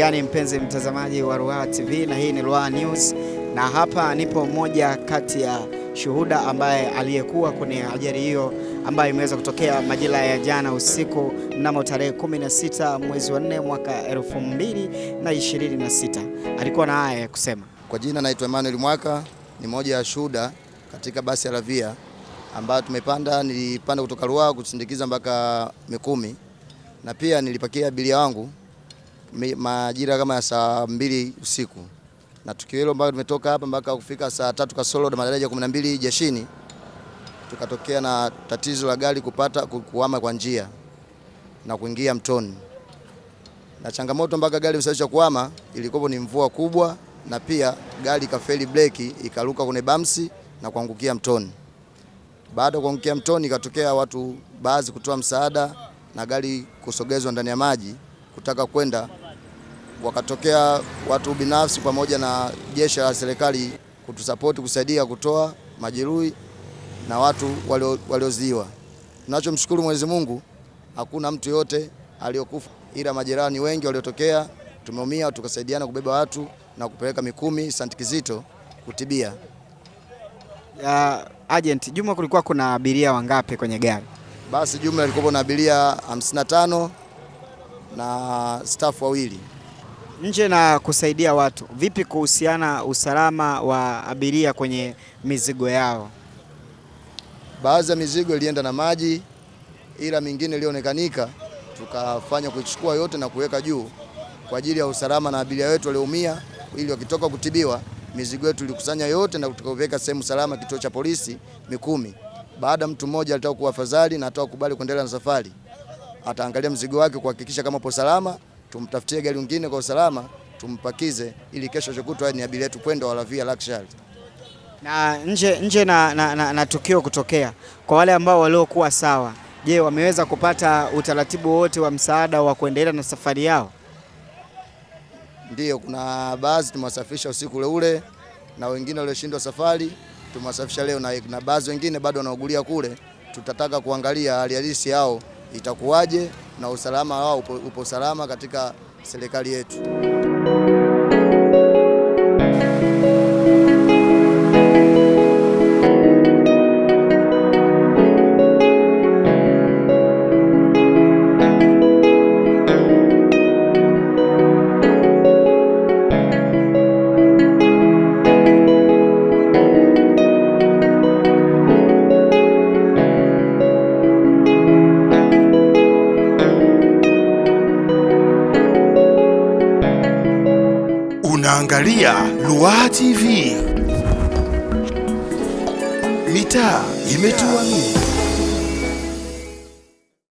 gani mpenzi mtazamaji wa Ruaha TV, na hii ni Ruaha News, na hapa nipo mmoja kati ya shuhuda ambaye aliyekuwa kwenye ajali hiyo ambayo imeweza kutokea majira ya jana usiku mnamo tarehe 16 mwezi wa 4 mwaka 2026. Alikuwa na haya ya kusema. Kwa jina naitwa Emmanuel Mwaka, ni mmoja ya shuhuda katika basi ya Lavia ambayo nilipanda kutoka Ruaha kusindikiza mpaka Mikumi, na pia nilipakia abiria wangu majira kama ya saa 2 usiku. Na tukio hilo mpaka tumetoka hapa mpaka kufika saa 3 kasoro madaraja 12 Jeshini, tukatokea na tatizo la gari kuhama kwa njia na kuingia mtoni. Na changamoto mpaka gari isababisha kuhama ilikuwa ni mvua kubwa, na pia gari kafeli breki ikaruka kwenye bamsi na kuangukia mtoni. Baada ya kuangukia mtoni ikatokea watu baadhi kutoa msaada na gari kusogezwa ndani ya maji kutaka kwenda. Wakatokea watu binafsi pamoja na jeshi la serikali kutusapoti kusaidia kutoa majeruhi na watu walioziwa. Tunachomshukuru Mwenyezi Mungu, hakuna mtu yote aliyokufa, ila majeraha ni wengi waliotokea. Tumeumia, tukasaidiana kubeba watu na kupeleka Mikumi St. Kizito kutibia. Agent, jumla kulikuwa kuna abiria wangapi kwenye gari? Basi jumla ilikuwa na abiria 55 na staff wawili. Nje na kusaidia watu, vipi kuhusiana usalama wa abiria kwenye mizigo yao? Baadhi ya mizigo ilienda na maji, ila mingine ilionekanika tukafanya kuichukua yote na kuweka juu kwa ajili ya usalama na abiria wetu walioumia, ili wakitoka kutibiwa mizigo yetu ilikusanya yote na tukaweka sehemu salama, kituo cha polisi Mikumi. Baada mtu mmoja alitaka kuafadhali na ataka kubali kuendelea na safari, ataangalia mzigo wake kuhakikisha kama upo salama, tumtafutie gari lingine kwa usalama tumpakize, ili kesho chokutwa ni abiria wetu kwenda Lavia Luxury. Na nje na tukio kutokea, kwa wale ambao waliokuwa sawa, je, wameweza kupata utaratibu wote wa msaada wa kuendelea na safari yao? Ndiyo, kuna baadhi tumewasafisha usiku ule na wengine walioshindwa safari tumewasafisha leo, na baadhi wengine bado wanaugulia kule. Tutataka kuangalia hali halisi yao itakuwaje na usalama wao upo salama katika serikali yetu. Unaangalia Ruaha TV. Mitaa imetuamini.